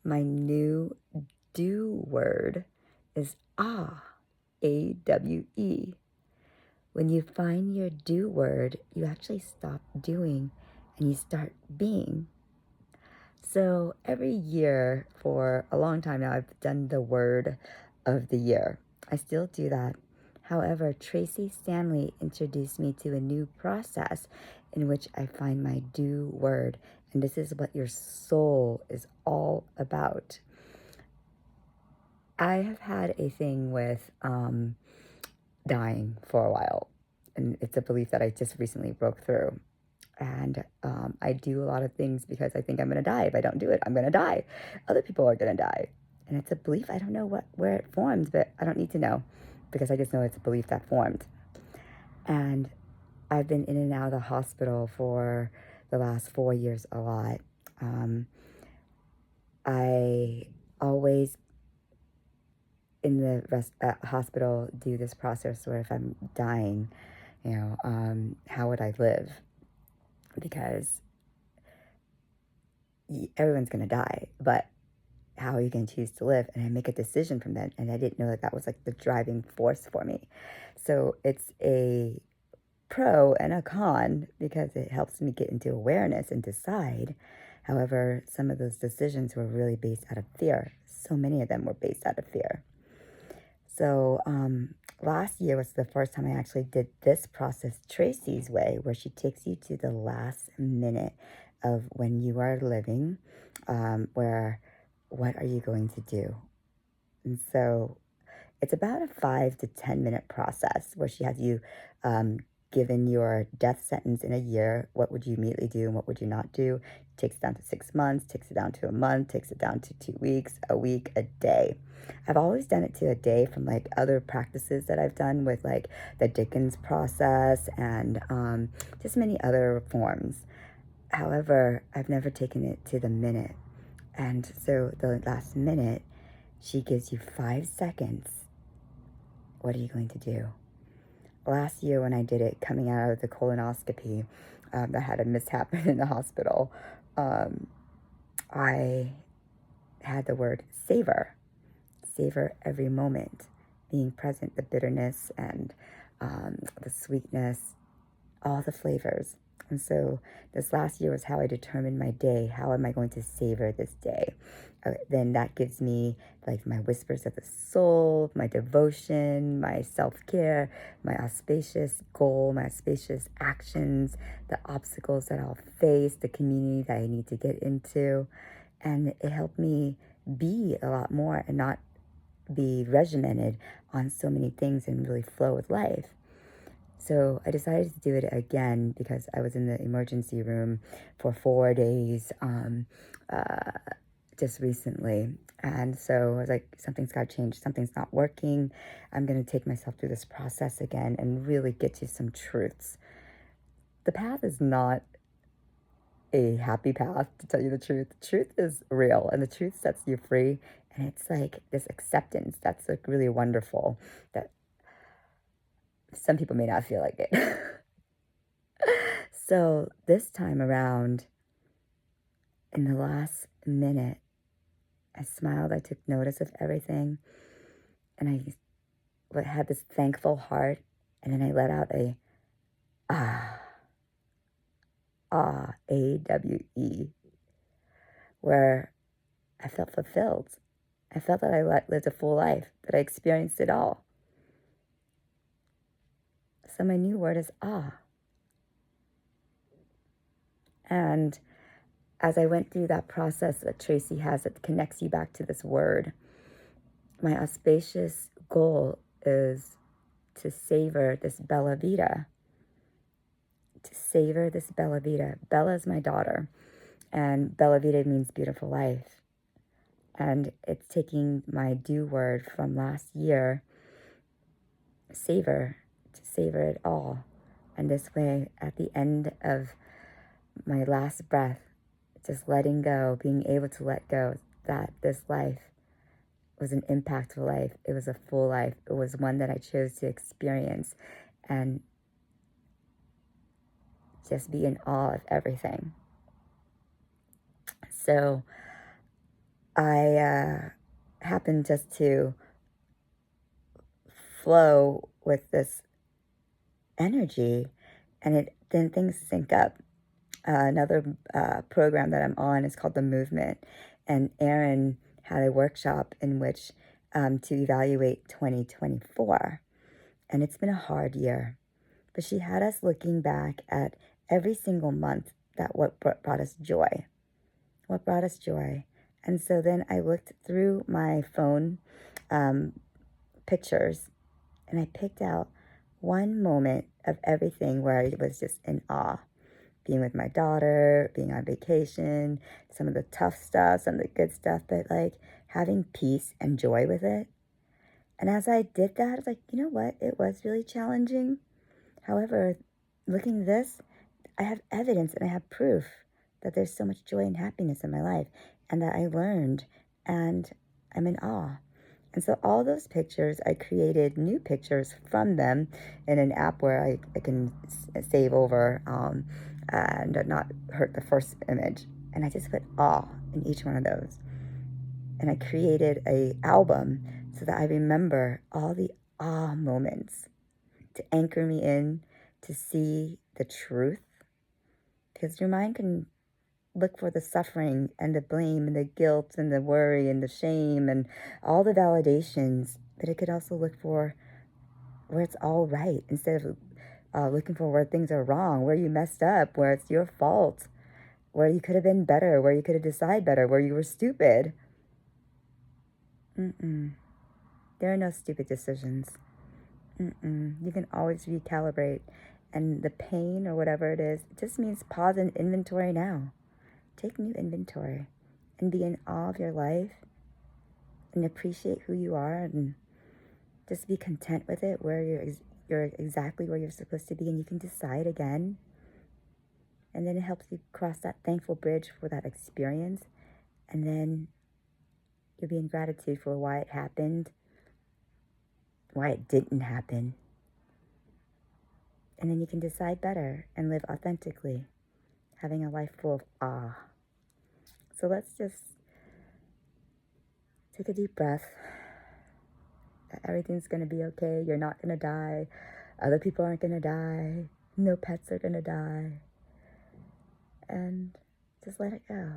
My new do word is A-W-E. When you find your do word, you actually stop doing and you start being. So every year for a long time now, I've done the word of the year. I still do that. However, Tracee Stanley introduced me to a new process in which I find my do word. And this is what your soul is all about. I have had a thing with dying for a while. And it's a belief that I just recently broke through. And I do a lot of things because I think I'm going to die. If I don't do it, I'm going to die. Other people are going to die. And it's a belief. I don't know where it formed, but I don't need to know because I just know it's a belief that formed. And I've been in and out of the hospital for the last 4 years a lot. I always in the hospital do this process where if I'm dying, how would I live? Because everyone's going to die, but how are you going to choose to live? And I make a decision from that. And I didn't know that that was like the driving force for me. So it's a pro and a con because it helps me get into awareness and decide. However, some of those decisions were really based out of fear. So many of them were based out of fear. So last year was the first time I actually did this process Tracee's way, where she takes you to the last minute of when you are living, where what are you going to do? And so it's about a 5 to 10 minute process where she has you given your death sentence in a year. What would you immediately do and what would you not do? Takes it down to 6 months, takes it down to a month, takes it down to 2 weeks, a week, a day. I've always done it to a day from like other practices that I've done with like the Dickens process and just many other forms. However, I've never taken it to the minute. And so the last minute, she gives you 5 seconds. What are you going to do? Last year when I did it, coming out of the colonoscopy, I had a mishap in the hospital. I had the word savor. Savor every moment, being present, the bitterness and the sweetness, all the flavors. And so this last year was how I determined my day. How am I going to savor this day? Then that gives me like my whispers of the soul, my devotion, my self-care, my auspicious goal, my auspicious actions, the obstacles that I'll face, the community that I need to get into. And it helped me be a lot more and not be regimented on so many things and really flow with life. So I decided to do it again because I was in the emergency room for 4 days just recently. And so I was like, something's got to change. Something's not working. I'm going to take myself through this process again and really get to some truths. The path is not a happy path, to tell you the truth. The truth is real and the truth sets you free. And it's like this acceptance that's like really wonderful that some people may not feel like it. So this time around, in the last minute, I smiled, I took notice of everything, and I had this thankful heart, and then I let out a ah, A-W-E, where I felt fulfilled. I felt that I lived a full life, that I experienced it all. So my new word is ah. And as I went through that process that Tracee has that connects you back to this word, my auspicious goal is to savor this Bella Vita. To savor this Bella Vita. Bella is my daughter, and Bella Vita means beautiful life. And it's taking my do word from last year, savor, to savor it all. And this way, at the end of my last breath, just letting go, being able to let go that this life was an impactful life. It was a full life. It was one that I chose to experience and just be in awe of everything. So I happened just to flow with this energy, and then things sync up. Another program that I'm on is called The Movement, and Erin had a workshop in which to evaluate 2024, and it's been a hard year, but she had us looking back at every single month that what brought us joy, what brought us joy. And so then I looked through my phone um, pictures, and I picked out one moment of everything where I was just in awe. Being with my daughter, being on vacation, some of the tough stuff, some of the good stuff, but like having peace and joy with it. And as I did that, I was like, you know what? It was really challenging. However, looking at this, I have evidence and I have proof that there's so much joy and happiness in my life and that I learned, and I'm in awe. And so all those pictures, I created new pictures from them in an app where I can save over and not hurt the first image. And I just put awe in each one of those. And I created a album so that I remember all the awe moments to anchor me in, to see the truth. Because your mind can look for the suffering and the blame and the guilt and the worry and the shame and all the validations, but it could also look for where it's all right instead of looking for where things are wrong, where you messed up, where it's your fault, where you could have been better, where you could have decided better, where you were stupid. There are no stupid decisions. You can always recalibrate. And the pain or whatever it is, it just means pause and inventory now. Take new inventory and be in awe of your life and appreciate who you are and just be content with it, where you're exactly where you're supposed to be, and you can decide again. And then it helps you cross that thankful bridge for that experience, and then you'll be in gratitude for why it happened, why it didn't happen, and then you can decide better and live authentically, having a life full of awe. So let's just take a deep breath. Everything's going to be okay. You're not going to die. Other people aren't going to die. No pets are going to die. And just let it go.